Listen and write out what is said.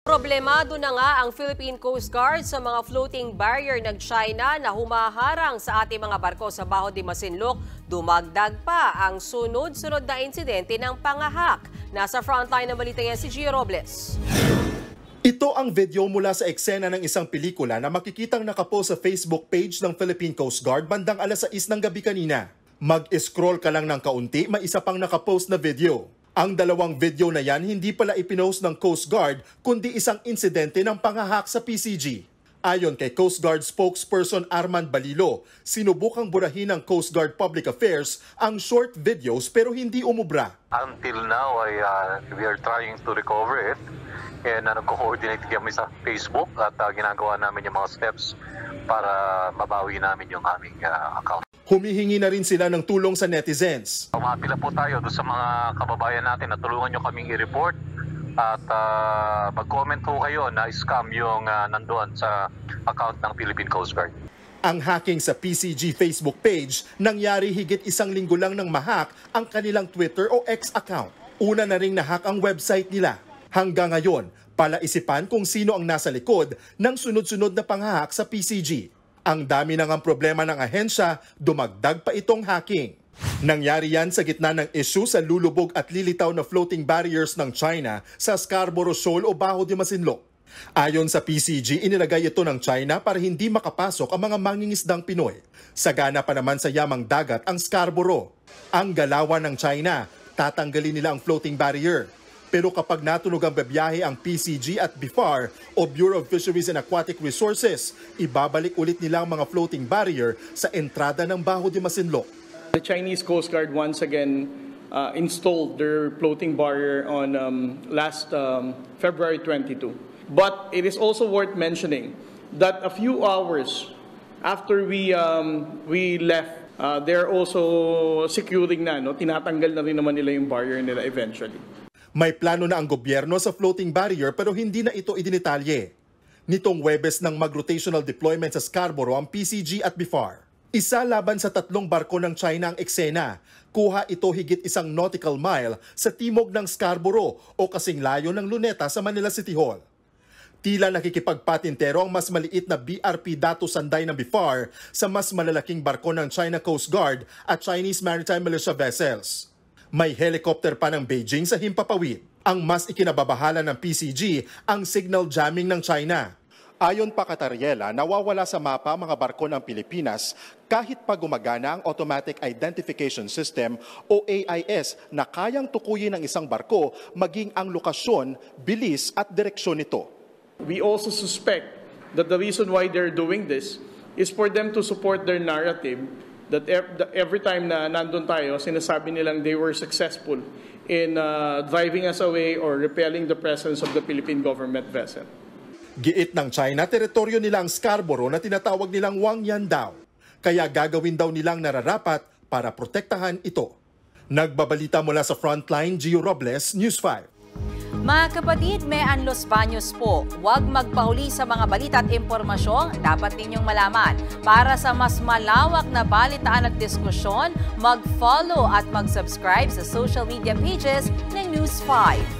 Problemado na nga ang Philippine Coast Guard sa mga floating barrier ng China na humaharang sa ating mga barko sa Baho de Masinloc. Dumagdag pa ang sunod-sunod na insidente ng pangahak. Nasa frontline ng balita yan si Gio Robles. Ito ang video mula sa eksena ng isang pelikula na makikitang nakapost sa Facebook page ng Philippine Coast Guard bandang alas 6 ng gabi kanina. Mag-scroll ka lang ng kaunti, may isa pang nakapost na video. Ang dalawang video na yan hindi pala ipinost ng Coast Guard kundi isang insidente ng pangahak sa PCG. Ayon kay Coast Guard spokesperson Armand Balilo, sinubukang burahin ng Coast Guard Public Affairs ang short videos pero hindi umubra. Until now, we are trying to recover it and nagko-coordinate kami sa Facebook at ginagawa namin yung mga steps para mabawi namin yung aming account. Humihingi na rin sila ng tulong sa netizens. Umapila po tayo doon sa mga kababayan natin na tulungan nyo kaming i-report at mag-comment po kayo na scam yung nandoon sa account ng Philippine Coast Guard. Ang hacking sa PCG Facebook page nangyari higit isang linggo lang nang ma-hack ang kanilang Twitter o X account. Una na ring na-hack ang website nila. Hanggang ngayon, palaisipan kung sino ang nasa likod ng sunod-sunod na panghahak sa PCG. Ang dami na ngang problema ng ahensya, dumagdag pa itong hacking. Nangyari yan sa gitna ng issue sa lulubog at lilitaw na floating barriers ng China sa Scarborough Shoal o Baho de Masinloc. Ayon sa PCG, inilagay ito ng China para hindi makapasok ang mga mangingisdang Pinoy. Sagana pa naman sa yamang dagat ang Scarborough. Ang galawan ng China, tatanggalin nila ang floating barrier. Pero kapag natunog ang babiyahe ang PCG at BIFAR o Bureau of Fisheries and Aquatic Resources, ibabalik ulit nila ang mga floating barrier sa entrada ng Baho de Masinloc. The Chinese Coast Guard once again installed their floating barrier on last February 22. But it is also worth mentioning that a few hours after we left, they're also securing na, tinatanggal na rin naman nila yung barrier nila eventually. May plano na ang gobyerno sa floating barrier pero hindi na ito idinitalye. Nitong Huwebes ng mag-rotational deployment sa Scarborough ang PCG at BIFAR. Isa laban sa 3 barko ng China ang eksena. Kuha ito higit 1 nautical mile sa timog ng Scarborough o kasing layo ng Luneta sa Manila City Hall. Tila nakikipagpatintero ang mas maliit na BRP Dato Sanday ng BIFAR sa mas malalaking barko ng China Coast Guard at Chinese Maritime Militia vessels. May helicopter pa ng Beijing sa himpapawid. Ang mas ikinababahala ng PCG ang signal jamming ng China. Ayon pa Catariela, nawawala sa mapa mga barko ng Pilipinas kahit pa gumagana ang Automatic Identification System o AIS na kayang tukuyin ng isang barko maging ang lokasyon, bilis at direksyon nito. We also suspect that the reason why they're doing this is for them to support their narrative that every time na nandun tayo, sinasabi nilang they were successful in driving us away or repelling the presence of the Philippine government vessel. Giit ng China, teritoryo nila ang Scarborough na tinatawag nilang Wangyan daw. Kaya gagawin daw nilang nararapat para protektahan ito. Nagbabalita mula sa Frontline, Gio Robles, News 5. Mga kapatid, may Los Baños po. Huwag magpahuli sa mga balita at impormasyong dapat ninyong malaman. Para sa mas malawak na balitaan at diskusyon, mag-follow at mag-subscribe sa social media pages ng News 5.